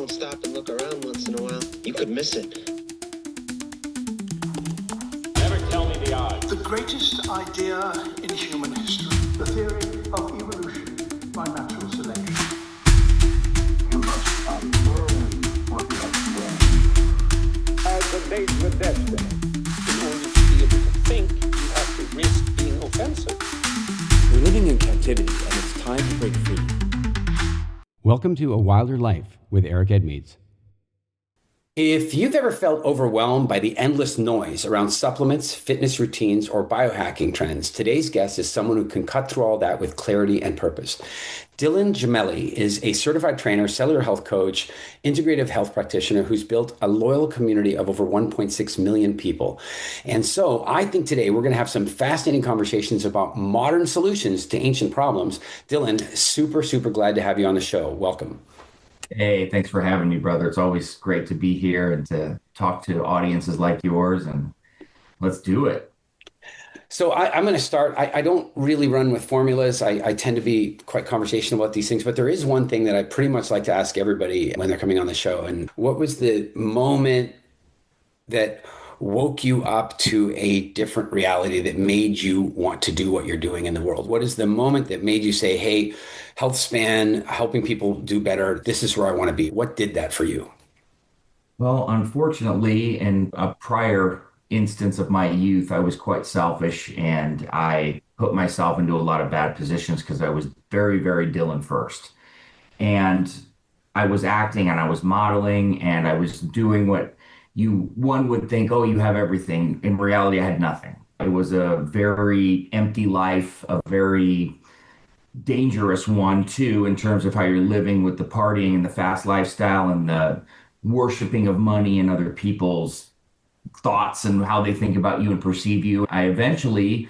don't stop and look around once in a while, you could miss it. Never tell me the odds. The greatest idea in human history, the theory of evolution by natural selection. You must unlearn what you have learned. As a date with destiny. In order to be able to think, you have to risk being offensive. We're living in captivity, and it's time to break free. Welcome to A Wilder Life with Eric Edmeades. If you've ever felt overwhelmed by the endless noise around supplements, fitness routines, or biohacking trends, today's guest is someone who can cut through all that with clarity and purpose. Dylan Gemelli is a certified trainer, cellular health coach, integrative health practitioner who's built a loyal community of over 1.6 million people. And so I think today we're going to have some fascinating conversations about modern solutions to ancient problems. Dylan, super glad to have you on the show. Welcome. Hey, thanks for having me, brother. It's always great to be here and to talk to audiences like yours, and let's do it. So I'm going to start. I don't really run with formulas. I tend to be quite conversational about these things, but there is one thing that I pretty much like to ask everybody when they're coming on the show. And what was the moment that woke you up to a different reality that made you want to do what you're doing in the world? What is the moment that made you say, hey, health span, helping people do better, this is where I want to be? What did that for you? Well, unfortunately, in a prior instance of my youth, I was quite selfish, and I put myself into a lot of bad positions because I was very Dylan first. And I was acting and I was modeling and I was doing what one would think, oh, you have everything. In reality, I had nothing. It was a very empty life, a very dangerous one too, in terms of how you're living with the partying and the fast lifestyle and the worshiping of money and other people's thoughts and how they think about you and perceive you. I eventually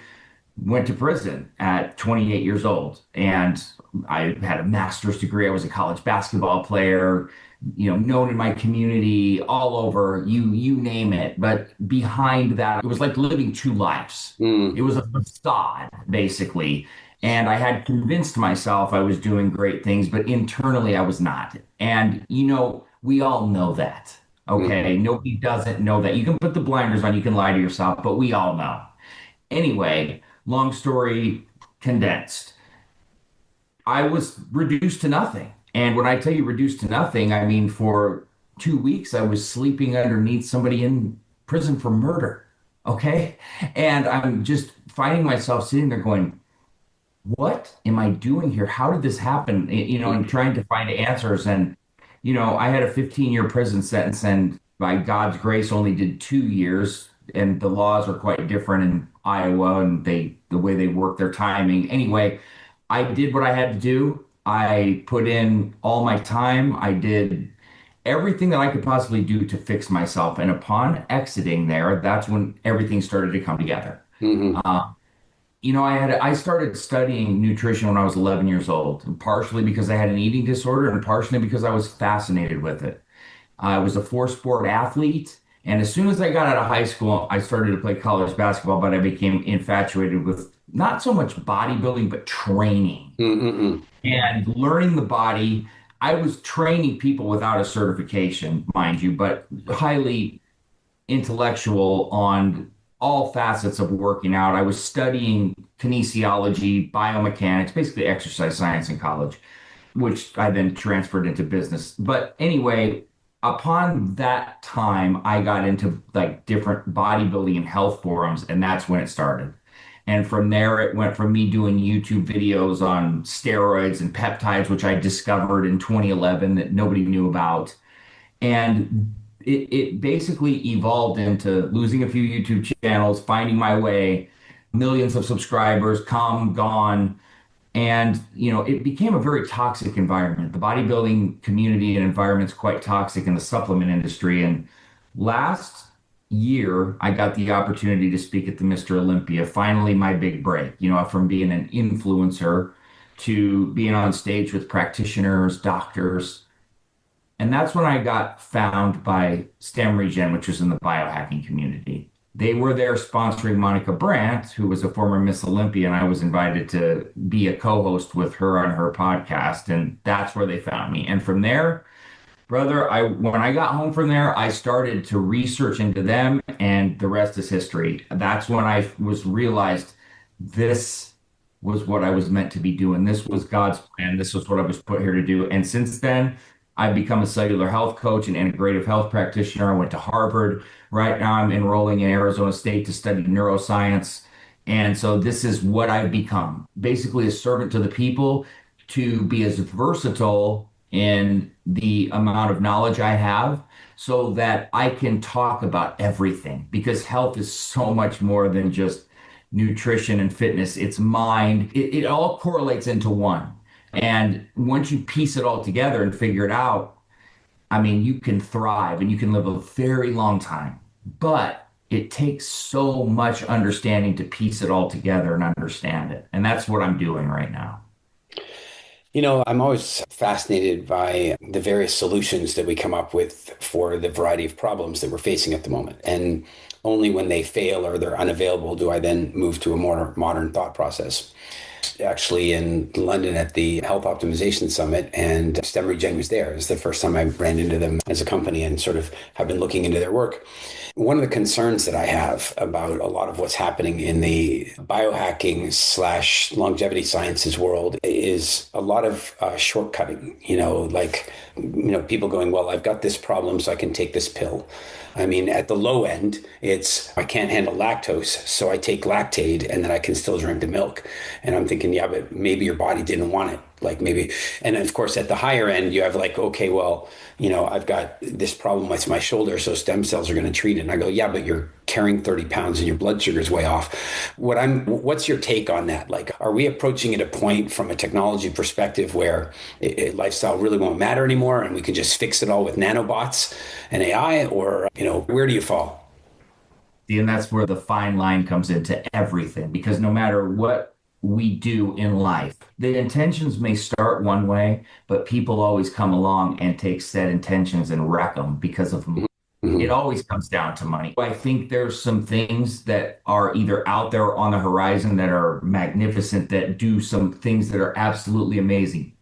went to prison at 28 years old, and I had a master's degree. I was a college basketball player, known in my community, all over, you name it. But behind that, it was like living two lives. It was a facade, basically. And I had convinced myself I was doing great things, but internally I was not. And, we all know that. Okay. Nobody doesn't know that. You can put the blinders on, you can lie to yourself, but we all know. Anyway, long story condensed. I was reduced to nothing. And when I tell you reduced to nothing, I mean, for 2 weeks, I was sleeping underneath somebody in prison for murder. Okay. And I'm just finding myself sitting there going, what am I doing here? How did this happen? And trying to find answers. And, I had a 15-year prison sentence, and by God's grace only did 2 years. And the laws are quite different in Iowa, and the way they work their timing. Anyway, I did what I had to do. I put in all my time. I did everything that I could possibly do to fix myself. And upon exiting there, that's when everything started to come together. I started studying nutrition when I was 11 years old, and partially because I had an eating disorder and partially because I was fascinated with it. I was a 4-sport athlete. And as soon as I got out of high school, I started to play college basketball, but I became infatuated with not so much bodybuilding, but training and learning the body. I was training people without a certification, mind you, but highly intellectual on all facets of working out. I was studying kinesiology, biomechanics, basically exercise science in college, which I then transferred into business. But anyway, upon that time, I got into different bodybuilding and health forums, and that's when it started. And from there, it went from me doing YouTube videos on steroids and peptides, which I discovered in 2011 that nobody knew about. And it basically evolved into losing a few YouTube channels, finding my way, millions of subscribers, come, gone. And, it became a very toxic environment. The bodybuilding community and environment's quite toxic in the supplement industry. And last year, I got the opportunity to speak at the Mr. Olympia, finally my big break, from being an influencer to being on stage with practitioners, doctors. And that's when I got found by STEM Regen, which was in the biohacking community. They were there sponsoring Monica Brandt, who was a former Miss Olympia, and I was invited to be a co-host with her on her podcast. And that's where they found me. And from there, Brother, when I got home from there, I started to research into them, and the rest is history. That's when I was realized this was what I was meant to be doing. This was God's plan. This was what I was put here to do. And since then, I've become a cellular health coach and integrative health practitioner. I went to Harvard. Right now, I'm enrolling in Arizona State to study neuroscience. And so this is what I've become, basically a servant to the people, to be as versatile in the amount of knowledge I have so that I can talk about everything, because health is so much more than just nutrition and fitness. It's mind. It all correlates into one. And once you piece it all together and figure it out, I mean, you can thrive and you can live a very long time. But it takes so much understanding to piece it all together and understand it. And that's what I'm doing right now. You know, I'm always fascinated by the various solutions that we come up with for the variety of problems that we're facing at the moment. And only when they fail or they're unavailable do I then move to a more modern thought process. Actually, in London at the Health Optimization Summit, and STEM Regen was there. It was the first time I ran into them as a company and sort of have been looking into their work. One of the concerns that I have about a lot of what's happening in the biohacking / longevity sciences world is a lot of shortcutting, people going, well, I've got this problem, so I can take this pill. I mean, at the low end, it's I can't handle lactose, so I take Lactaid and then I can still drink the milk. And I'm thinking, yeah, but maybe your body didn't want it. Like maybe, and of course, at the higher end, you have like, okay, well, I've got this problem with my shoulder, so stem cells are going to treat it. And I go, yeah, but you're carrying 30 pounds and your blood sugar is way off. What's your take on that? Like, are we approaching at a point from a technology perspective where lifestyle really won't matter anymore and we can just fix it all with nanobots and AI, or, where do you fall? And that's where the fine line comes into everything, because no matter what we do in life, the intentions may start one way, but people always come along and take said intentions and wreck them because of money. Mm-hmm. It always comes down to money. I think there's some things that are either out there on the horizon that are magnificent, that do some things that are absolutely amazing.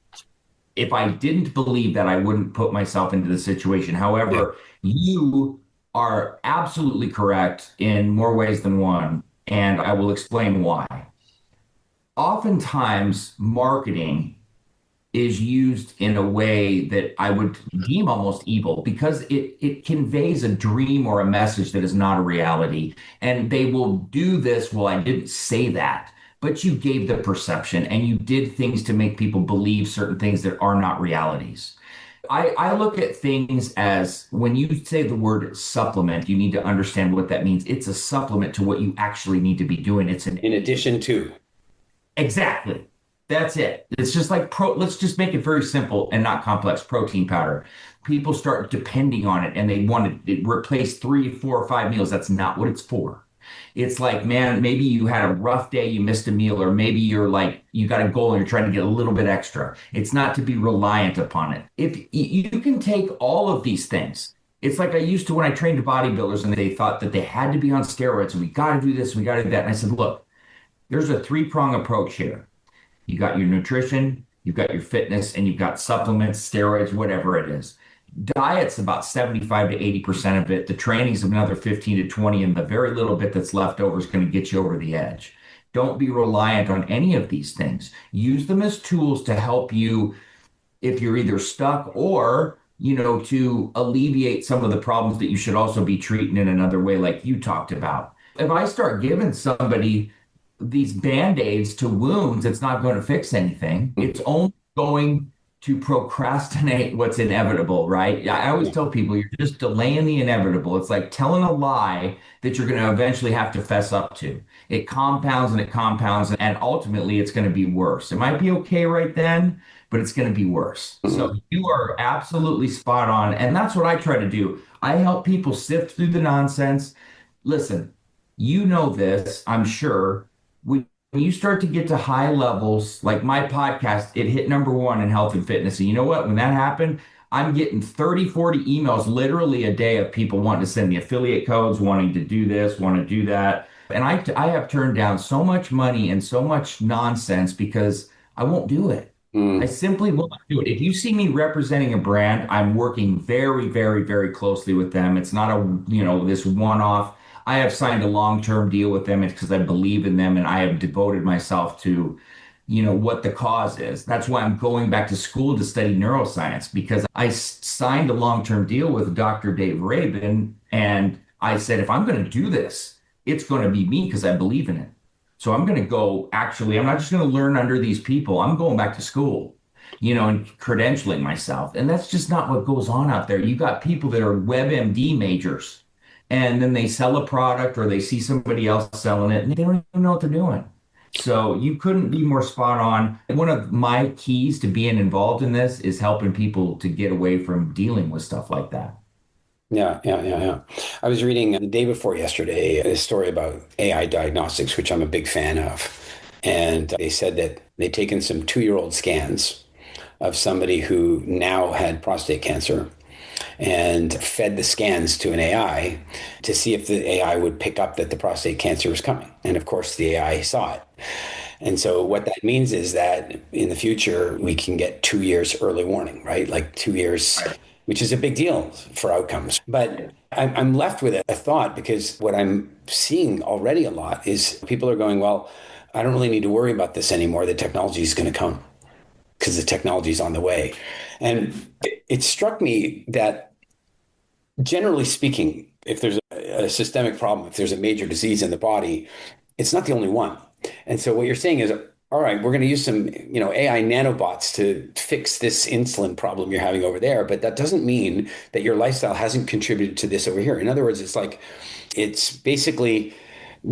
If I didn't believe that, I wouldn't put myself into the situation. However, you are absolutely correct in more ways than one, and I will explain why. Oftentimes, marketing is used in a way that I would deem almost evil, because it conveys a dream or a message that is not a reality. And they will do this, well, I didn't say that, but you gave the perception and you did things to make people believe certain things that are not realities. I look at things as, when you say the word supplement, you need to understand what that means. It's a supplement to what you actually need to be doing. It's in addition to. Exactly. That's it. It's just like let's just make it very simple and not complex. Protein powder. People start depending on it and they want to replace 3, 4, or 5 meals. That's not what it's for. It's like, man, maybe you had a rough day, you missed a meal, or maybe you're like, you got a goal and you're trying to get a little bit extra. It's not to be reliant upon it. If you can take all of these things. It's like I used to when I trained bodybuilders and they thought that they had to be on steroids and we got to do this, we got to do that. And I said, look, there's a 3-prong approach here. You got your nutrition, you've got your fitness, and you've got supplements, steroids, whatever it is. Diet's about 75 to 80% of it. The training's another 15 to 20, and the very little bit that's left over is going to get you over the edge. Don't be reliant on any of these things. Use them as tools to help you if you're either stuck or, to alleviate some of the problems that you should also be treating in another way, like you talked about. If I start giving somebody these Band-Aids to wounds, it's not going to fix anything. It's only going to procrastinate what's inevitable, right? I always tell people you're just delaying the inevitable. It's like telling a lie that you're going to eventually have to fess up to. It compounds and it compounds, and ultimately it's going to be worse. It might be okay right then, but it's going to be worse. So you are absolutely spot on. And that's what I try to do. I help people sift through the nonsense. Listen, you know this, I'm sure. When you start to get to high levels, like my podcast, it hit #1 in health and fitness. And you know what? When that happened, I'm getting 30, 40 emails literally a day of people wanting to send me affiliate codes, wanting to do this, want to do that. And I have turned down so much money and so much nonsense because I won't do it. I Mm. simply will not do it. If you see me representing a brand, I'm working very, very, very closely with them. It's not this one-off. I have signed a long-term deal with them. It's because I believe in them and I have devoted myself to, what the cause is. That's why I'm going back to school to study neuroscience because I signed a long-term deal with Dr. Dave Rabin. And I said, if I'm going to do this, it's going to be me because I believe in it. So I'm going to go, actually, I'm not just going to learn under these people. I'm going back to school, and credentialing myself. And that's just not what goes on out there. You got people that are WebMD majors and then they sell a product or they see somebody else selling it and they don't even know what they're doing. So you couldn't be more spot on. One of my keys to being involved in this is helping people to get away from dealing with stuff like that. Yeah. I was reading the day before yesterday a story about AI diagnostics, which I'm a big fan of. And they said that they'd taken some 2-year-old scans of somebody who now had prostate cancer and fed the scans to an AI to see if the AI would pick up that the prostate cancer was coming. And of course, the AI saw it. And so what that means is that in the future, we can get 2 years early warning, right? Like 2 years, which is a big deal for outcomes. But I'm left with a thought because what I'm seeing already a lot is people are going, well, I don't really need to worry about this anymore. The technology is going to come because the technology is on the way. And it struck me that generally speaking, if there's a systemic problem, if there's a major disease in the body, it's not the only one. And so what you're saying is, all right, we're going to use some, AI nanobots to fix this insulin problem you're having over there, but that doesn't mean that your lifestyle hasn't contributed to this over here. In other words, it's basically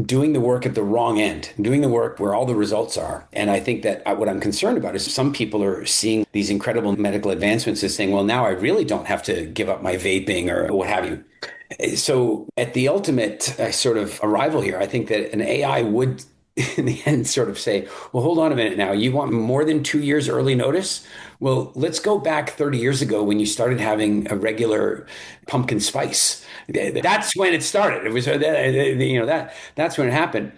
doing the work at the wrong end, doing the work where all the results are. And I think that what I'm concerned about is some people are seeing these incredible medical advancements as saying, well, now I really don't have to give up my vaping or what have you. So at the ultimate sort of arrival here, I think that an AI would in the end sort of say, well, hold on a minute now. You want more than 2 years early notice? Well, let's go back 30 years ago when you started having a regular pumpkin spice. That's when it started. It was, that's when it happened.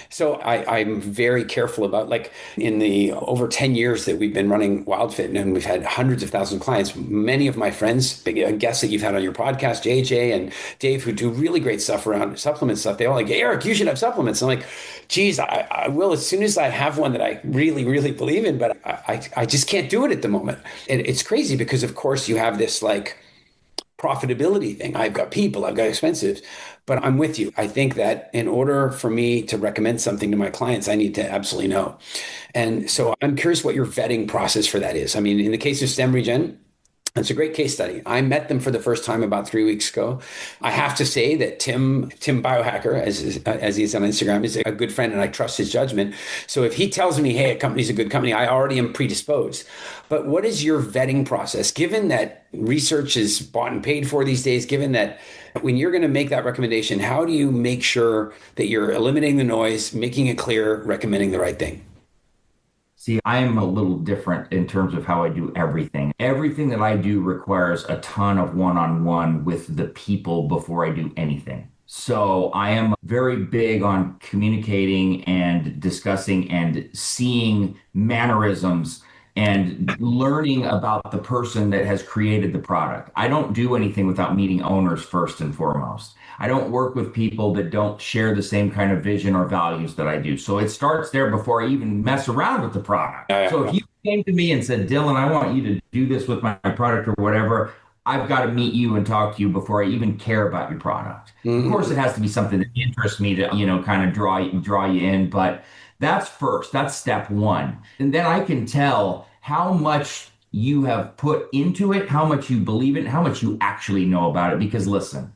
So I'm very careful about, like, in the over 10 years that we've been running WildFit and we've had hundreds of thousands of clients, many of my friends, guests that you've had on your podcast, JJ and Dave, who do really great stuff around supplement stuff, they all like, Eric, you should have supplements. I'm like, geez, I will as soon as I have one that I really, really believe in, but I just can't do it at the moment. And it's crazy because, of course, you have this like profitability thing. I've got people, I've got expenses, but I'm with you. I think that in order for me to recommend something to my clients, I need to absolutely know. And so I'm curious what your vetting process for that is. I mean, in the case of Stem Regen, it's a great case study. I met them for the first time about 3 weeks ago. I have to say that Tim Biohacker, as he's on Instagram, is a good friend and I trust his judgment. So if he tells me, hey, a company's a good company, I already am predisposed. But what is your vetting process? Given that research is bought and paid for these days, given that when you're going to make that recommendation, how do you make sure that you're eliminating the noise, making it clear, recommending the right thing? See, I'm a little different in terms of how I do everything. Everything that I do requires a ton of one-on-one with the people before I do anything. So I am very big on communicating and discussing and seeing mannerisms and learning about the person that has created the product. I don't do anything without meeting owners first and foremost. I don't work with people that don't share the same kind of vision or values that I do. So it starts there before I even mess around with the product. So if you came to me and said, Dylan, I want you to do this with my product or whatever, I've got to meet you and talk to you before I even care about your product. Of course, it has to be something that interests me to, kind of draw you in, but that's first. That's step one. And then I can tell how much you have put into it, how much you believe it, how much you actually know about it. Because listen,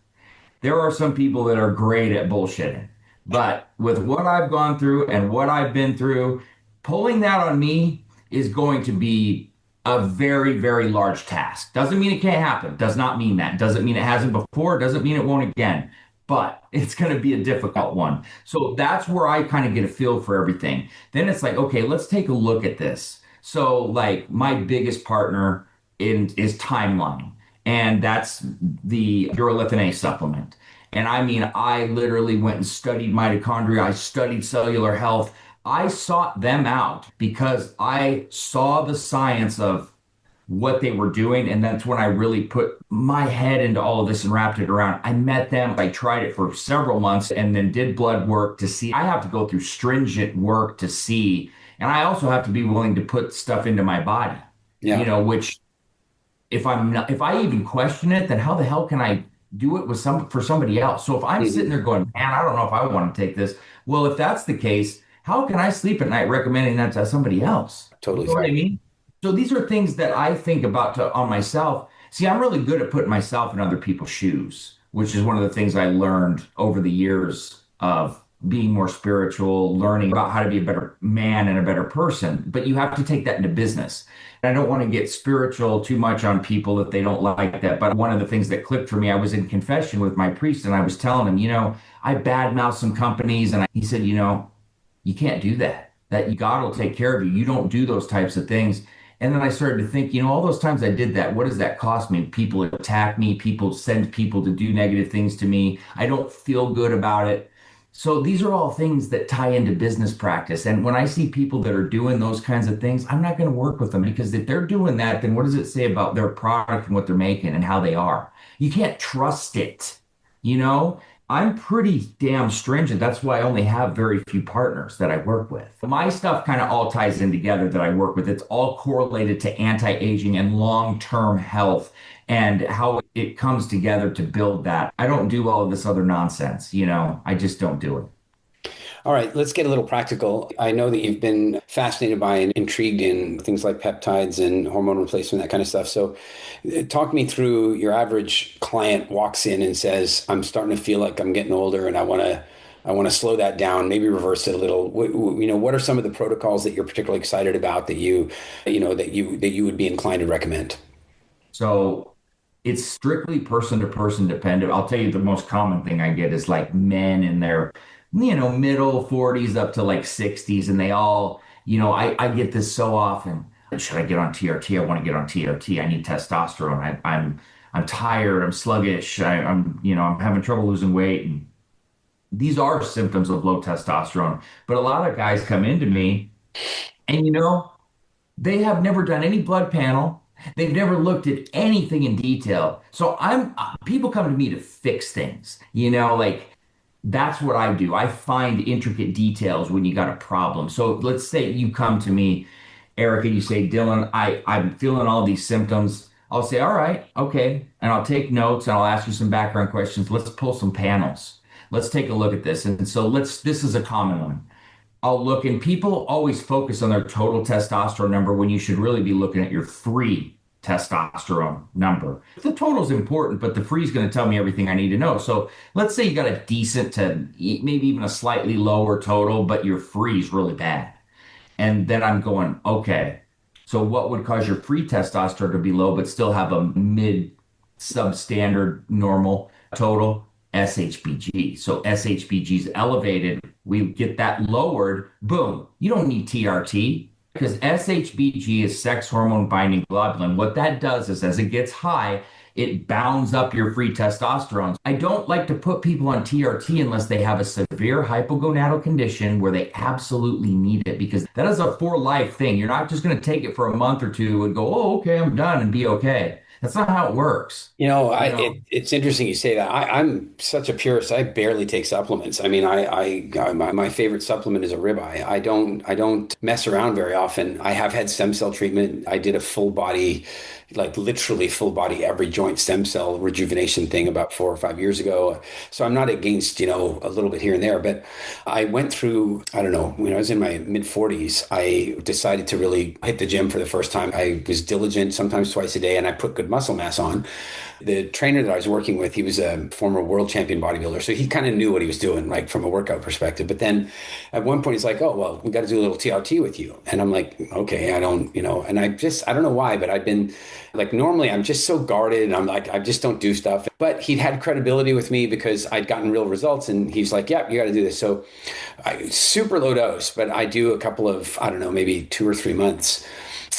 there are some people that are great at bullshitting, but with what I've gone through and what I've been through, pulling that on me is going to be a very, very large task. Doesn't mean it can't happen. Does not mean that. Doesn't mean it hasn't before. Doesn't mean it won't again. But it's going to be a difficult one. So that's where I kind of get a feel for everything. Then it's like, okay, let's take a look at this. So like my biggest partner is Timeline, and that's the urolithin supplement. And I mean, I literally went and studied mitochondria. I studied cellular health. I sought them out because I saw the science of what they were doing. And that's when I really put my head into all of this and wrapped it around. I met them. I tried it for several months and then did blood work to see. I have to go through stringent work to see. And I also have to be willing to put stuff into my body, which if if I even question it, then how the hell can I do it with for somebody else? So if I'm sitting there going, man, I don't know if I want to take this. Well, if that's the case, how can I sleep at night recommending that to somebody else? Totally. You know what I mean? So these are things that I think about on myself. See, I'm really good at putting myself in other people's shoes, which is one of the things I learned over the years of being more spiritual, learning about how to be a better man and a better person. But you have to take that into business. And I don't want to get spiritual too much on people if they don't like that. But one of the things that clicked for me, I was in confession with my priest and I was telling him, I badmouthed some companies. And he said, you can't do that. That God will take care of you. You don't do those types of things. And then I started to think, all those times I did that, what does that cost me? People attack me. People send people to do negative things to me. I don't feel good about it. So these are all things that tie into business practice. And when I see people that are doing those kinds of things, I'm not going to work with them because if they're doing that, then what does it say about their product and what they're making and how they are? You can't trust it. I'm pretty damn stringent. That's why I only have very few partners that I work with. My stuff kind of all ties in together that I work with. It's all correlated to anti-aging and long-term health and how it comes together to build that. I don't do all of this other nonsense. I just don't do it. All right, let's get a little practical. I know that you've been fascinated by and intrigued in things like peptides and hormone replacement, that kind of stuff. So talk me through your average client walks in and says, I'm starting to feel like I'm getting older and I want to slow that down, maybe reverse it a little. What are some of the protocols that you're particularly excited about that you would be inclined to recommend? So it's strictly person to person dependent. I'll tell you the most common thing I get is like men in their middle 40s up to like 60s. And they all, I get this so often. Should I get on TRT? I want to get on TRT. I need testosterone. I'm tired. I'm sluggish. I'm having trouble losing weight. And these are symptoms of low testosterone. But a lot of guys come into me and, they have never done any blood panel. They've never looked at anything in detail. So people come to me to fix things, that's what I do. I find intricate details when you got a problem. So let's say you come to me, Eric, and you say, Dylan, I'm feeling all these symptoms. I'll say, all right, okay. And I'll take notes and I'll ask you some background questions. Let's pull some panels. Let's take a look at this. And so this is a common one. I'll look, and people always focus on their total testosterone number when you should really be looking at your free testosterone number. The total is important, but the free is going to tell me everything I need to know. So let's say you got a decent to maybe even a slightly lower total, but your free is really bad. And then I'm going, okay, so what would cause your free testosterone to be low, but still have a mid substandard normal total? SHBG. So SHBG is elevated. We get that lowered. Boom. You don't need TRT. Because SHBG is sex hormone binding globulin. What that does is as it gets high, it bounds up your free testosterone. I don't like to put people on TRT unless they have a severe hypogonadal condition where they absolutely need it, because that is a for life thing. You're not just going to take it for a month or two and go, oh, okay, I'm done, and be okay. That's not how it works. It's interesting you say that. I'm such a purist. I barely take supplements. I mean, my favorite supplement is a ribeye. I don't mess around very often. I have had stem cell treatment. I did a full body, like literally full body, every joint stem cell rejuvenation thing about 4 or 5 years ago. So I'm not against, a little bit here and there, but I went through, I don't know, when I was in my mid 40s, I decided to really hit the gym for the first time. I was diligent, sometimes twice a day, and I put good muscle mass on. The trainer that I was working with, he was a former world champion bodybuilder. So he kind of knew what he was doing, like from a workout perspective. But then at one point he's like, oh, well, we got to do a little TRT with you. And I'm like, okay, I don't, and I don't know why, but I've been like, normally I'm just so guarded and I'm like, I just don't do stuff. But he'd had credibility with me because I'd gotten real results. And he's like, yeah, you got to do this. So super low dose, but I do a couple of, I don't know, maybe 2 or 3 months.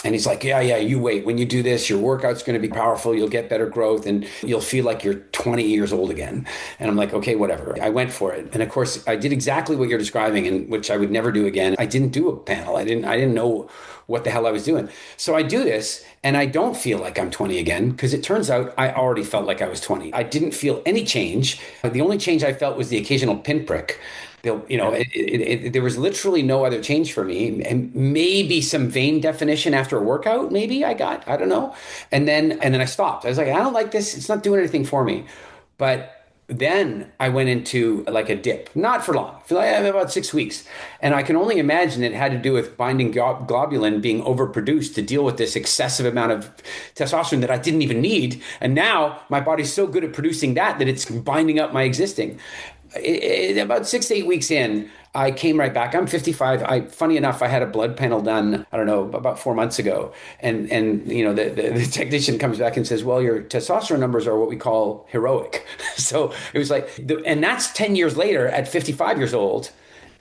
And he's like, yeah, you wait. When you do this, your workout's going to be powerful. You'll get better growth and you'll feel like you're 20 years old again. And I'm like, okay, whatever. I went for it. And of course, I did exactly what you're describing, and which I would never do again. I didn't do a panel. I didn't know what the hell I was doing. So I do this and I don't feel like I'm 20 again, because it turns out I already felt like I was 20. I didn't feel any change. The only change I felt was the occasional pinprick. There was literally no other change for me, and maybe some vein definition after a workout. Maybe I don't know. And then I stopped. I was like, I don't like this. It's not doing anything for me. But then I went into like a dip, not for long, for like about 6 weeks. And I can only imagine it had to do with binding globulin being overproduced to deal with this excessive amount of testosterone that I didn't even need. And now my body's so good at producing that it's binding up my existing. About 6 to 8 weeks in, I came right back. I'm 55. Funny enough, I had a blood panel done, I don't know, about 4 months ago. And the technician comes back and says, well, your testosterone numbers are what we call heroic. So it was like, and that's 10 years later at 55 years old.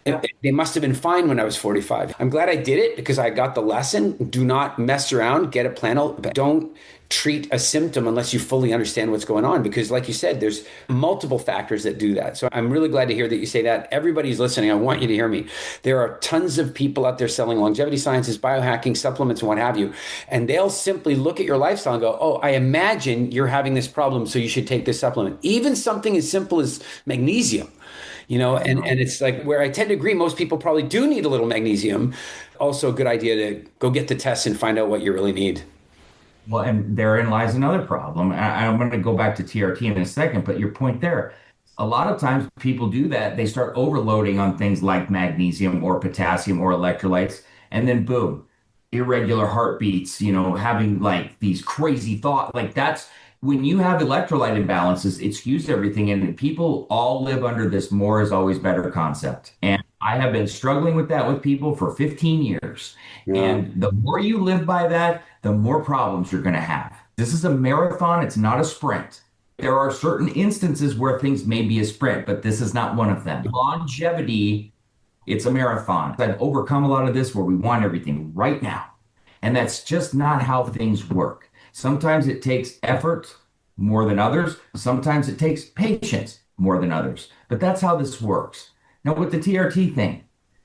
They must have been fine when I was 45. I'm glad I did it because I got the lesson. Do not mess around, get a panel. Don't treat a symptom unless you fully understand what's going on. Because like you said, there's multiple factors that do that. So I'm really glad to hear that you say that. Everybody's listening. I want you to hear me. There are tons of people out there selling longevity sciences, biohacking, supplements, and what have you. And they'll simply look at your lifestyle and go, oh, I imagine you're having this problem, so you should take this supplement. Even something as simple as magnesium. And it's like where I tend to agree, most people probably do need a little magnesium. Also a good idea to go get the tests and find out what you really need. Well, and therein lies another problem. I'm going to go back to TRT in a second, but your point there, a lot of times people do that. They start overloading on things like magnesium or potassium or electrolytes, and then boom, irregular heartbeats, having like these crazy thoughts. Like that's when you have electrolyte imbalances, it skews everything. And people all live under this more is always better concept. And I have been struggling with that with people for 15 years. Yeah. And the more you live by that, the more problems you're going to have. This is a marathon. It's not a sprint. There are certain instances where things may be a sprint, but this is not one of them. Longevity, it's a marathon. I've overcome a lot of this where we want everything right now. And that's just not how things work. Sometimes it takes effort more than others. Sometimes it takes patience more than others. But that's how this works. Now, with the TRT thing,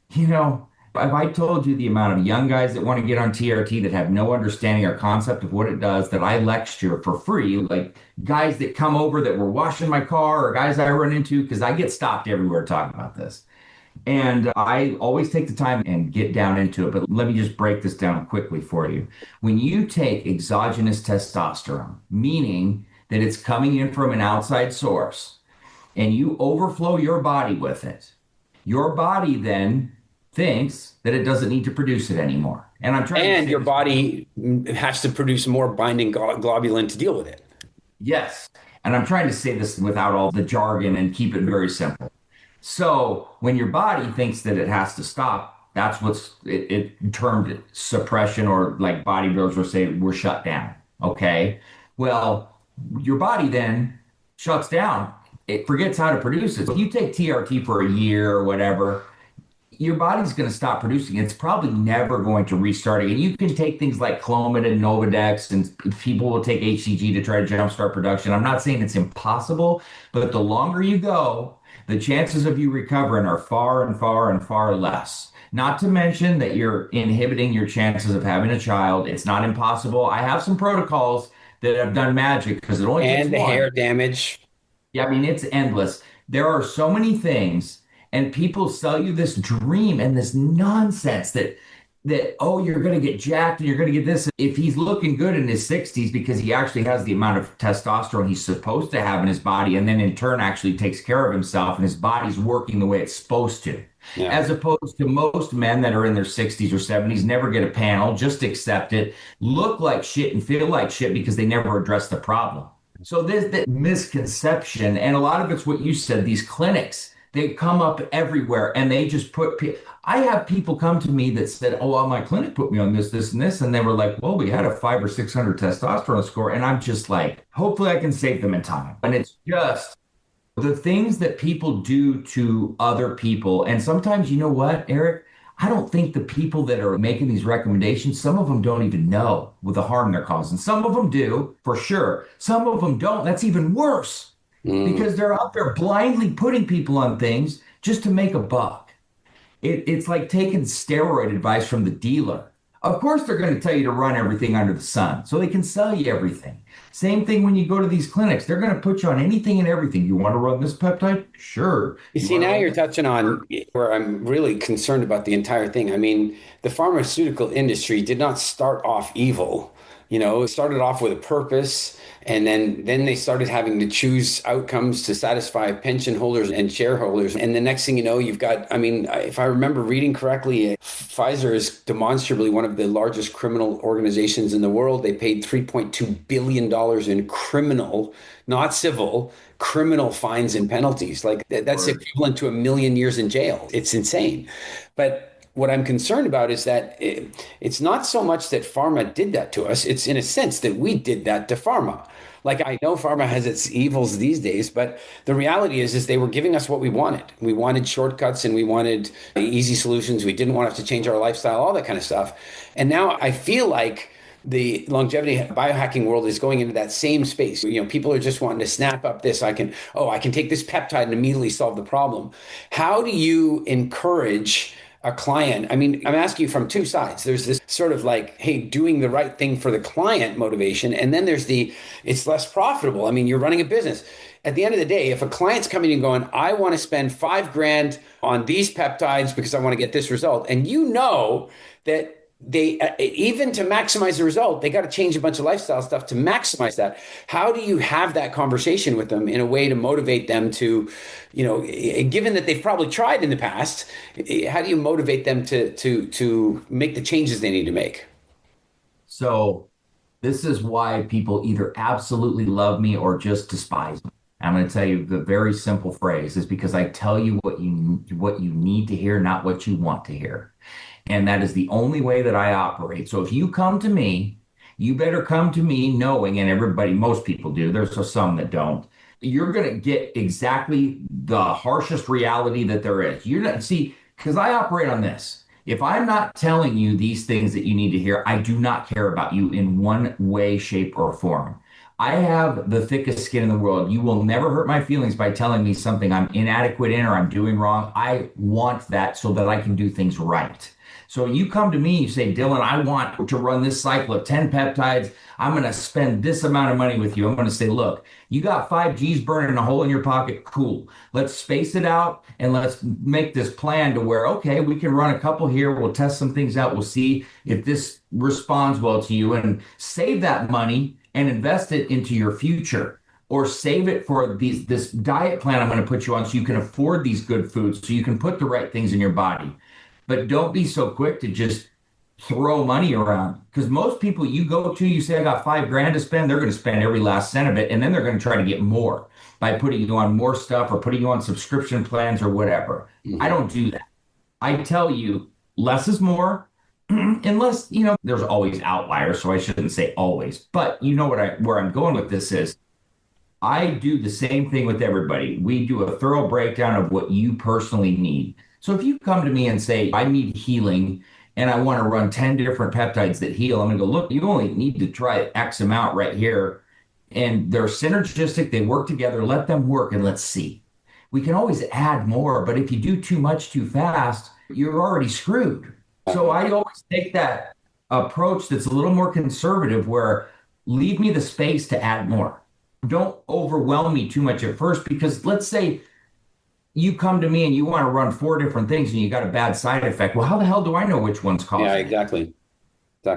if I told you the amount of young guys that want to get on TRT that have no understanding or concept of what it does, that I lecture for free, like guys that come over that were washing my car or guys I run into, because I get stopped everywhere talking about this. And I always take the time and get down into it. But let me just break this down quickly for you. When you take exogenous testosterone, meaning that it's coming in from an outside source, and you overflow your body with it, your body then thinks that it doesn't need to produce it anymore. And I'm trying to And your body has to produce more binding globulin to deal with it. Yes. And I'm trying to say this without all the jargon and keep it very simple. So when your body thinks that it has to stop, that's what's it termed suppression, or like bodybuilders will say, we're shut down. Okay. Well, your body then shuts down. It forgets how to produce it. So if you take TRT for a year or whatever, your body's going to stop producing. It's probably never going to restart again. You can take things like Clomid and Novadex, and people will take HCG to try to jumpstart production. I'm not saying it's impossible, but the longer you go, the chances of you recovering are far and far and far less. Not to mention that you're inhibiting your chances of having a child. It's not impossible. I have some protocols that have done magic because it only takes one. And the hair damage. Yeah, I mean, it's endless. There are so many things, and people sell you this dream and this nonsense that oh, you're going to get jacked and you're going to get this. If he's looking good in his 60s because he actually has the amount of testosterone he's supposed to have in his body, and then in turn actually takes care of himself and his body's working the way it's supposed to. Yeah. As opposed to most men that are in their 60s or 70s, never get a panel, just accept it, look like shit and feel like shit because they never address the problem. So there's that misconception, and a lot of it's what you said, these clinics, they come up everywhere and they just put, I have people come to me that said, oh, well, my clinic put me on this, this, and this. And they were like, well, we had a 500 or 600 testosterone score. And I'm just like, hopefully I can save them in time. And it's just the things that people do to other people. And sometimes, you know what, Eric, I don't think the people that are making these recommendations, some of them don't even know with the harm they're causing. Some of them do, for sure. Some of them don't. That's even worse because they're out there blindly putting people on things just to make a buck. It's like taking steroid advice from the dealer. Of course, they're going to tell you to run everything under the sun so they can sell you everything. Same thing when you go to these clinics. They're going to put you on anything and everything. You want to run this peptide? Sure. You see, now you're touching on where I'm really concerned about the entire thing. I mean, the pharmaceutical industry did not start off evil. You know, it started off with a purpose, and then they started having to choose outcomes to satisfy pension holders and shareholders. And the next thing you know, you've got, I mean, if I remember reading correctly, Pfizer is demonstrably one of the largest criminal organizations in the world. They paid $3.2 billion in criminal, not civil, criminal fines and penalties. Like that's equivalent to 1 million years in jail. It's insane. But what I'm concerned about is that it's not so much that pharma did that to us. It's in a sense that we did that to pharma. Like, I know pharma has its evils these days, but the reality is they were giving us what we wanted. We wanted shortcuts and we wanted easy solutions. We didn't want to have to change our lifestyle, all that kind of stuff. And now I feel like the longevity biohacking world is going into that same space. You know, people are just wanting to snap up this. I can take this peptide and immediately solve the problem. How do you encourage a client? I mean, I'm asking you from two sides. There's this sort of like, hey, doing the right thing for the client motivation. And then there's it's less profitable. I mean, you're running a business. At the end of the day, if a client's coming and going, I want to spend $5,000 on these peptides because I want to get this result. And you know that they, even to maximize the result, they got to change a bunch of lifestyle stuff to maximize that. How do you have that conversation with them in a way to motivate them to, you know, given that they've probably tried in the past, how do you motivate them to make the changes they need to make? So this is why people either absolutely love me or just despise me. I'm going to tell you the very simple phrase is because I tell you what you need to hear, not what you want to hear. And that is the only way that I operate. So if you come to me, you better come to me knowing, and most people do, there's some that don't, you're going to get exactly the harshest reality that there is. You're not, see, because I operate on this. If I'm not telling you these things that you need to hear, I do not care about you in one way, shape, or form. I have the thickest skin in the world. You will never hurt my feelings by telling me something I'm inadequate in or I'm doing wrong. I want that so that I can do things right. So you come to me, you say, Dylan, I want to run this cycle of 10 peptides. I'm going to spend this amount of money with you. I'm going to say, look, you got 5 G's burning a hole in your pocket. Cool. Let's space it out and let's make this plan to where, okay, we can run a couple here. We'll test some things out. We'll see if this responds well to you, and save that money and invest it into your future, or save it for this diet plan I'm going to put you on so you can afford these good foods, so you can put the right things in your body. But don't be so quick to just throw money around, because most people you go to, you say, I got $5,000 to spend, they're going to spend every last cent of it. And then they're going to try to get more by putting you on more stuff or putting you on subscription plans or whatever. Mm-hmm. I don't do that. I tell you less is more, unless, you know, there's always outliers. So I shouldn't say always, but you know where I'm going with this is I do the same thing with everybody. We do a thorough breakdown of what you personally need. So if you come to me and say, I need healing and I want to run 10 different peptides that heal, I'm going to go, look, you only need to try X amount right here. And they're synergistic. They work together. Let them work and let's see. We can always add more, but if you do too much too fast, you're already screwed. So I always take that approach that's a little more conservative, where leave me the space to add more. Don't overwhelm me too much at first, because let's say you come to me and you want to run 4 different things and you got a bad side effect. Well, how the hell do I know which one's causing it? Yeah, exactly.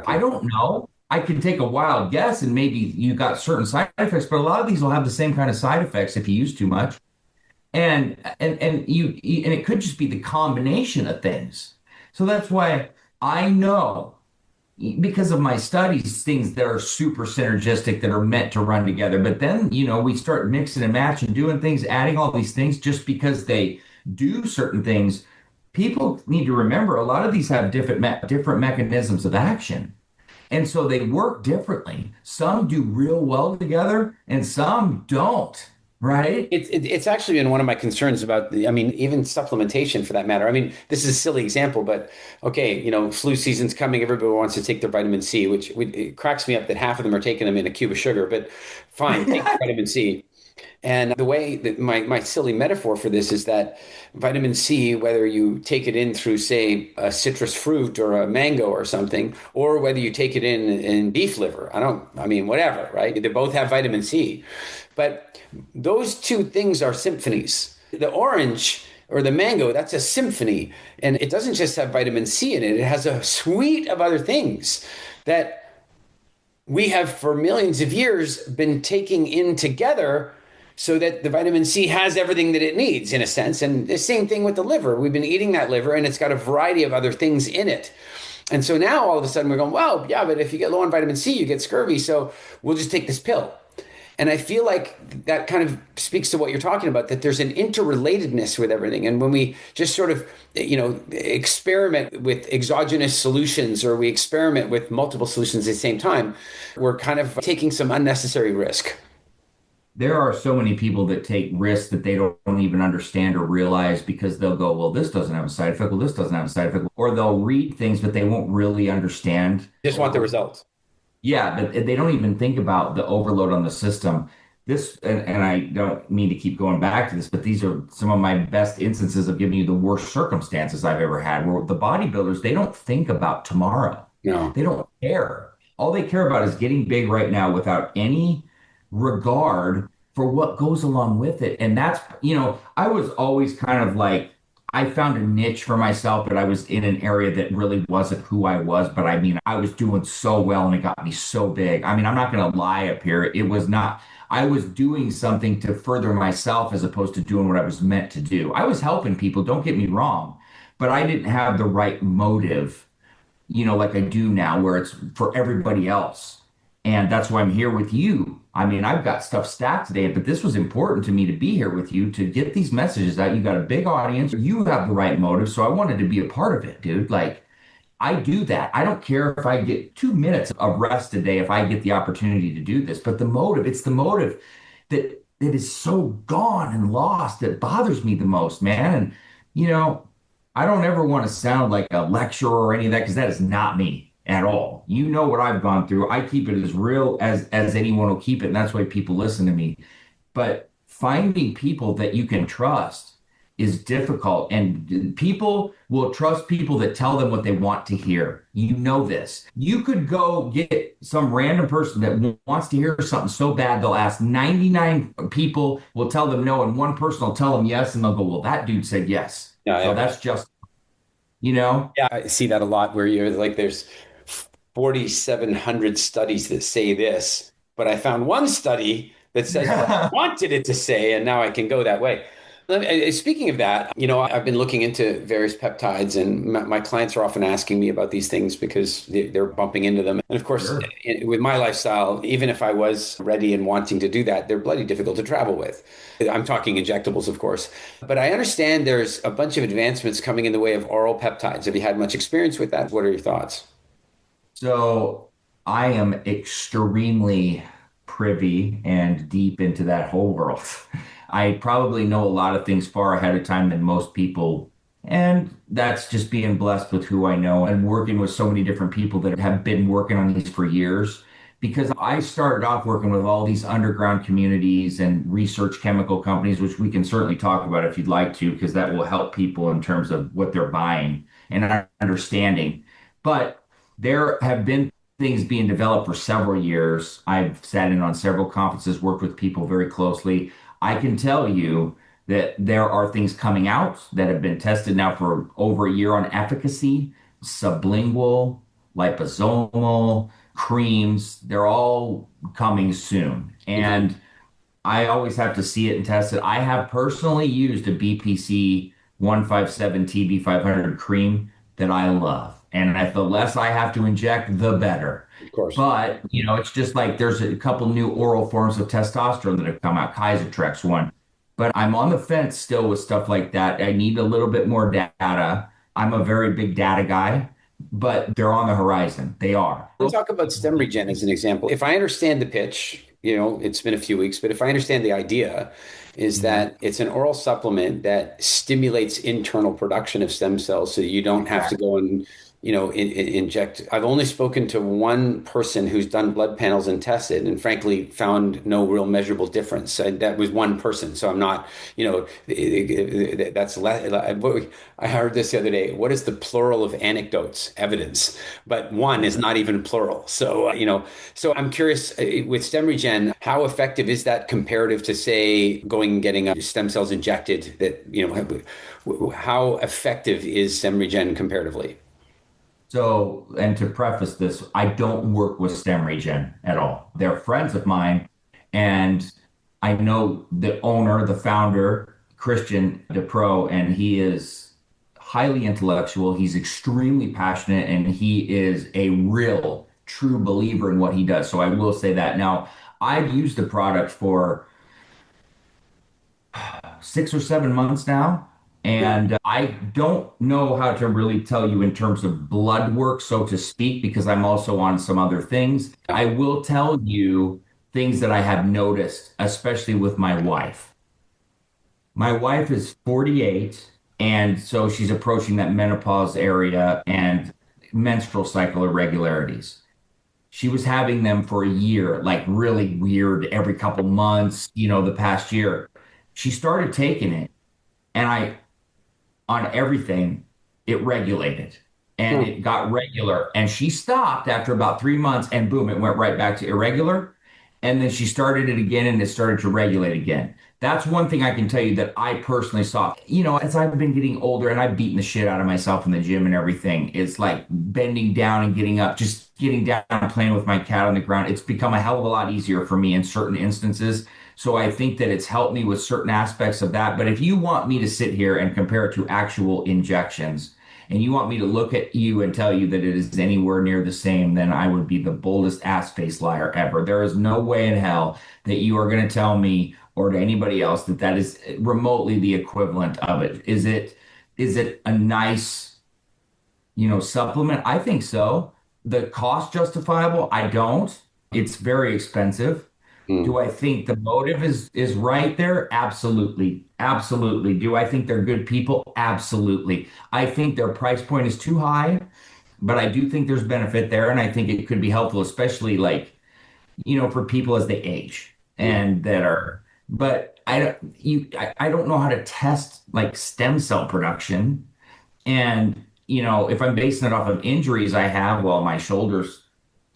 I don't know. I can take a wild guess and maybe you got certain side effects, but a lot of these will have the same kind of side effects if you use too much. And it could just be the combination of things. So that's why I know, because of my studies, things that are super synergistic that are meant to run together. But then, you know, we start mixing and matching, doing things, adding all these things just because they do certain things. People need to remember a lot of these have different mechanisms of action. And so they work differently. Some do real well together and some don't. right? It's actually been one of my concerns about I mean, even supplementation for that matter. I mean, this is a silly example, but okay, flu season's coming. Everybody wants to take their vitamin C, which it cracks me up that half of them are taking them in a cube of sugar, but fine, take the vitamin C. And the way that my silly metaphor for this is that vitamin C, whether you take it in through, say, a citrus fruit or a mango or something, or whether you take it in beef liver, I mean, whatever, right? They both have vitamin C. But those two things are symphonies. The orange or the mango, that's a symphony. And it doesn't just have vitamin C in it, it has a suite of other things that we have for millions of years been taking in together so that the vitamin C has everything that it needs in a sense. And the same thing with the liver. We've been eating that liver and it's got a variety of other things in it. And so now all of a sudden we're going, well, yeah, but if you get low on vitamin C, you get scurvy. So we'll just take this pill. And I feel like that kind of speaks to what you're talking about, that there's an interrelatedness with everything. And when we just sort of, experiment with exogenous solutions or we experiment with multiple solutions at the same time, we're kind of taking some unnecessary risk. There are so many people that take risks that they don't even understand or realize because they'll go, well, this doesn't have a side effect. Well, this doesn't have a side effect. Or they'll read things, but they won't really understand. Just want the results. Yeah, but they don't even think about the overload on the system. This, and I don't mean to keep going back to this, but these are some of my best instances of giving you the worst circumstances I've ever had, where the bodybuilders, they don't think about tomorrow. No. They don't care. All they care about is getting big right now without any regard for what goes along with it. And that's, I was always kind of like, I found a niche for myself, but I was in an area that really wasn't who I was. But I mean, I was doing so well and it got me so big. I mean, I'm not going to lie up here. It was not, I was doing something to further myself as opposed to doing what I was meant to do. I was helping people, don't get me wrong, but I didn't have the right motive, like I do now, where it's for everybody else. And that's why I'm here with you. I mean, I've got stuff stacked today, but this was important to me to be here with you to get these messages out. You got a big audience. You have the right motive. So I wanted to be a part of it, dude. Like, I do that. I don't care if I get 2 minutes of rest a day if I get the opportunity to do this. But the motive, it's the motive that is so gone and lost that bothers me the most, man. And, I don't ever want to sound like a lecturer or any of that because that is not me at all. You know what I've gone through. I keep it as real as anyone will keep it. And that's why people listen to me. But finding people that you can trust is difficult. And people will trust people that tell them what they want to hear. You know this. You could go get some random person that wants to hear something so bad, they'll ask 99 people will tell them no, and one person will tell them yes, and they'll go, well, that dude said yes. Yeah, so yeah. That's just, Yeah, I see that a lot where you're like, there's 4,700 studies that say this, but I found one study that says what I wanted it to say, and now I can go that way. Speaking of that, I've been looking into various peptides, and my clients are often asking me about these things because they're bumping into them. And of course, Sure. With my lifestyle, even if I was ready and wanting to do that, they're bloody difficult to travel with. I'm talking injectables, of course. But I understand there's a bunch of advancements coming in the way of oral peptides. Have you had much experience with that? What are your thoughts? So I am extremely privy and deep into that whole world. I probably know a lot of things far ahead of time than most people. And that's just being blessed with who I know and working with so many different people that have been working on these for years. Because I started off working with all these underground communities and research chemical companies, which we can certainly talk about if you'd like to, because that will help people in terms of what they're buying and understanding. But there have been things being developed for several years. I've sat in on several conferences, worked with people very closely. I can tell you that there are things coming out that have been tested now for over a year on efficacy, sublingual, liposomal, creams. They're all coming soon. And I always have to see it and test it. I have personally used a BPC 157 TB500 cream that I love. And the less I have to inject, the better. Of course. But, it's just like there's a couple new oral forms of testosterone that have come out, Kaisertrex one. But I'm on the fence still with stuff like that. I need a little bit more data. I'm a very big data guy, but they're on the horizon. They are. We'll talk about stem regen as an example. If I understand the pitch it's been a few weeks, but if I understand the idea is that it's an oral supplement that stimulates internal production of stem cells so you don't have to go and inject. I've only spoken to one person who's done blood panels and tested, and frankly, found no real measurable difference. And that was one person. So I'm not, that's less. I heard this the other day. What is the plural of anecdotes, evidence? But one is not even plural. So, so I'm curious with stem regen, how effective is that comparative to, say, going and getting stem cells injected? How effective is stem regen comparatively? So, and to preface this, I don't work with stem regen at all. They're friends of mine, and I know the owner, the founder, Christian DePro, and he is highly intellectual. He's extremely passionate, and he is a real, true believer in what he does. So I will say that. Now, I've used the product for 6 or 7 months now. And I don't know how to really tell you in terms of blood work, so to speak, because I'm also on some other things. I will tell you things that I have noticed, especially with my wife. My wife is 48, and so she's approaching that menopause area and menstrual cycle irregularities. She was having them for a year, like really weird, every couple months, the past year. She started taking it, and on everything, it regulated and it got regular. And she stopped after about 3 months, and boom, it went right back to irregular. And then she started it again, and it started to regulate again. That's one thing I can tell you that I personally saw. As I've been getting older and I've beaten the shit out of myself in the gym and everything, it's like bending down and getting up, just getting down and playing with my cat on the ground. It's become a hell of a lot easier for me in certain instances. So I think that it's helped me with certain aspects of that. But if you want me to sit here and compare it to actual injections, and you want me to look at you and tell you that it is anywhere near the same, then I would be the boldest ass-faced liar ever. There is no way in hell that you are going to tell me or to anybody else that is remotely the equivalent of it. Is it a nice, supplement? I think so. The cost justifiable? I don't. It's very expensive. Do I think the motive is right there? Absolutely. Absolutely. Do I think they're good people? Absolutely. I think their price point is too high, but I do think there's benefit there, and I think it could be helpful, especially for people as they age and that are. But I don't know how to test like stem cell production, and if I'm basing it off of injuries I have, well, my shoulders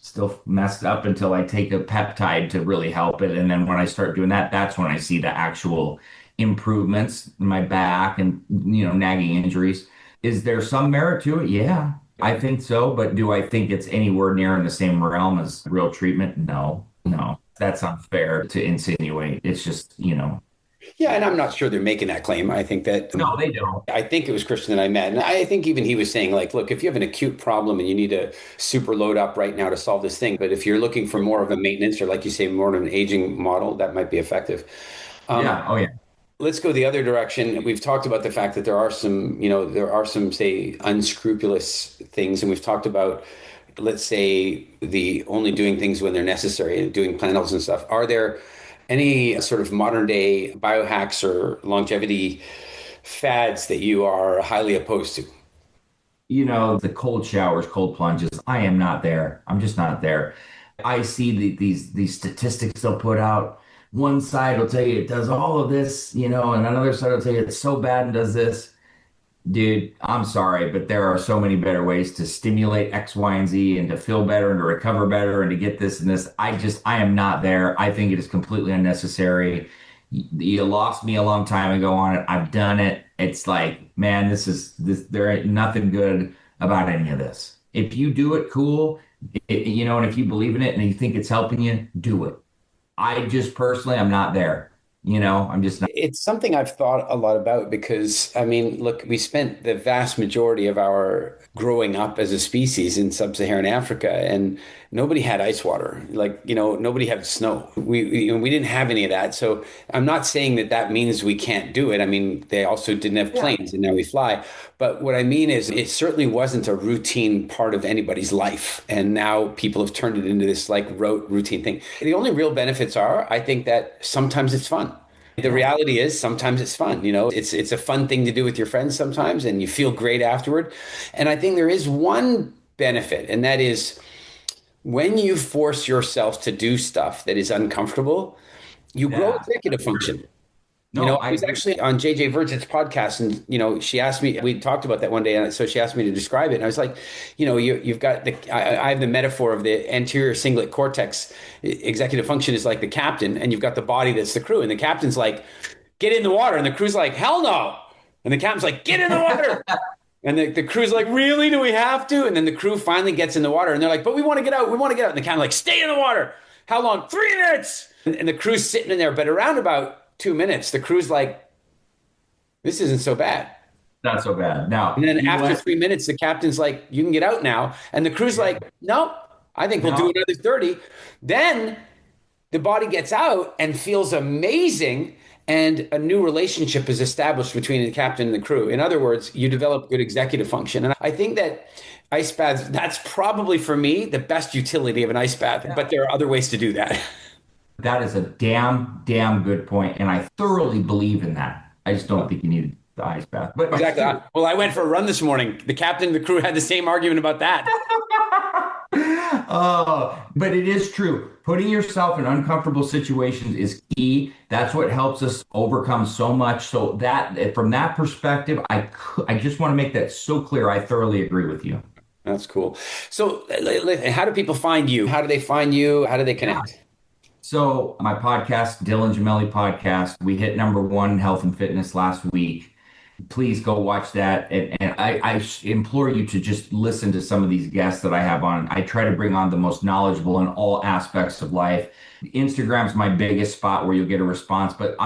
still messed up until I take a peptide to really help it. And then when I start doing that, that's when I see the actual improvements in my back and, nagging injuries. Is there some merit to it? Yeah, I think so. But do I think it's anywhere near in the same realm as real treatment? No. That's unfair to insinuate. It's just, Yeah, and I'm not sure they're making that claim. I think that No, they don't. I think it was Christian that I met, and I think even he was saying, like, look, if you have an acute problem and you need to super load up right now to solve this thing, but if you're looking for more of a maintenance or, like you say, more of an aging model, that might be effective. Yeah. Oh, yeah. Let's go the other direction. We've talked about the fact that there are some, say, unscrupulous things, and we've talked about, let's say, the only doing things when they're necessary and doing panels and stuff. Are there any sort of modern day biohacks or longevity fads that you are highly opposed to? The cold showers, cold plunges. I am not there. I'm just not there. I see these statistics they'll put out. One side will tell you it does all of this, and another side will tell you it's so bad and does this. Dude, I'm sorry, but there are so many better ways to stimulate X, Y, and Z and to feel better and to recover better and to get this and this. I am not there. I think it is completely unnecessary. You lost me a long time ago on it. I've done it. It's like, man, there ain't nothing good about any of this. If you do it, cool. And if you believe in it and you think it's helping you, do it. I just personally, I'm not there. I'm just not. It's something I've thought a lot about because, I mean, look, we spent the vast majority of our growing up as a species in sub-Saharan Africa, and nobody had ice water. Like, nobody had snow. We didn't have any of that. So I'm not saying that that means we can't do it. I mean, they also didn't have Yeah. planes, and now we fly. But what I mean is, it certainly wasn't a routine part of anybody's life. And now people have turned it into this like routine thing. The only real benefits are, I think, that sometimes it's fun. The reality is sometimes it's fun, it's a fun thing to do with your friends sometimes, and you feel great afterward. And I think there is one benefit, and that is when you force yourself to do stuff that is uncomfortable, you grow Yeah. executive function. No, I I was agree. actually on JJ Virgin's podcast, and she asked me. We talked about that one day, and so she asked me to describe it, and I was like, you've got I have the metaphor of the anterior cingulate cortex. Executive function is like the captain, and you've got the body that's the crew, and the captain's like, get in the water, and the crew's like, hell no, and the captain's like, get in the water. And the crew's like, really? Do we have to? And then the crew finally gets in the water, and they're like, but we want to get out. We want to get out. And the captain's like, stay in the water. How long? 3 minutes. And the crew's sitting in there, but around about 2 minutes, the crew's like, this isn't so bad. Not so bad. Now, And then you after went, 3 minutes, the captain's like, you can get out now. And the crew's like, no, I think we'll do No. another 30. Then the body gets out and feels amazing. And a new relationship is established between the captain and the crew. In other words, you develop good executive function. And I think that ice baths, that's probably for me the best utility of an ice bath. But there are other ways to do that. that is a damn good point, and I thoroughly believe in that. I just don't think you need the ice bath. But Exactly. Well, I went for a run this morning. The captain and the crew had the same argument about that. Oh, but it is true. Putting yourself in uncomfortable situations is key. That's what helps us overcome so much. So that, from that perspective, I just want to make that so clear. I thoroughly agree with you. That's cool. So, how do people find you? How do they find you? How do they connect? So my podcast, Dylan Gemelli podcast, we hit #1 in health and fitness last week. Please go watch that. And I implore you to just listen to some of these guests that I have on. I try to bring on the most knowledgeable in all aspects of life. Instagram's my biggest spot where you'll get a response, but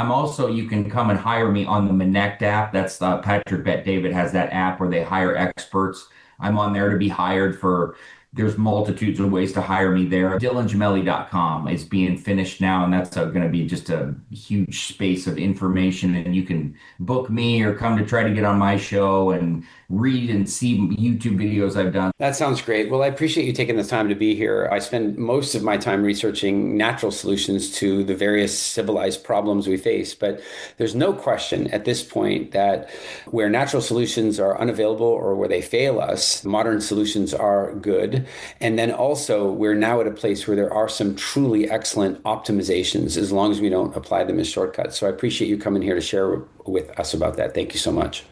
you can come and hire me on the Connect app. That's Patrick Bet David has that app where they hire experts. I'm on there to be hired for. There's multitudes of ways to hire me there. DylanGemelli.com is being finished now, and that's going to be just a huge space of information. And you can book me or come to try to get on my show and read and see YouTube videos I've done. That sounds great. Well, I appreciate you taking the time to be here. I spend most of my time researching natural solutions to the various civilized problems we face. But there's no question at this point that where natural solutions are unavailable or where they fail us, modern solutions are good. And then also, we're now at a place where there are some truly excellent optimizations as long as we don't apply them as shortcuts. So I appreciate you coming here to share with us about that. Thank you so much.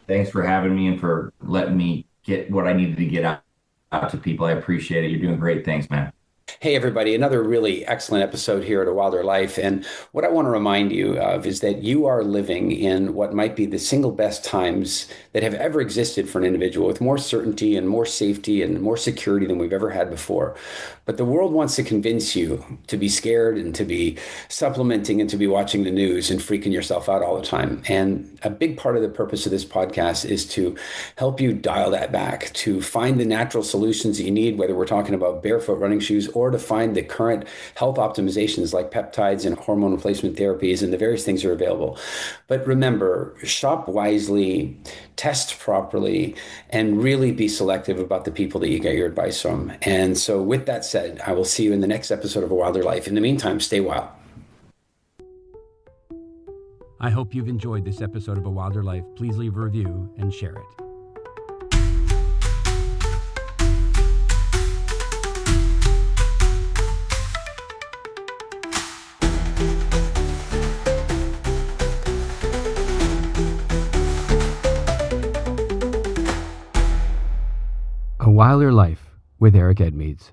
Thanks for having me and for letting me get what I needed to get out to people. I appreciate it. You're doing great things, man. Hey, everybody, another really excellent episode here at A Wilder Life. And what I want to remind you of is that you are living in what might be the single best times that have ever existed for an individual, with more certainty and more safety and more security than we've ever had before. But the world wants to convince you to be scared and to be supplementing and to be watching the news and freaking yourself out all the time. And a big part of the purpose of this podcast is to help you dial that back, to find the natural solutions that you need, whether we're talking about barefoot running shoes or to find the current health optimizations like peptides and hormone replacement therapies and the various things that are available. But remember, shop wisely, test properly, and really be selective about the people that you get your advice from. And so with that said, I will see you in the next episode of A Wilder Life. In the meantime, stay wild. I hope you've enjoyed this episode of A Wilder Life. Please leave a review and share it. A Wilder Life with Eric Edmeades.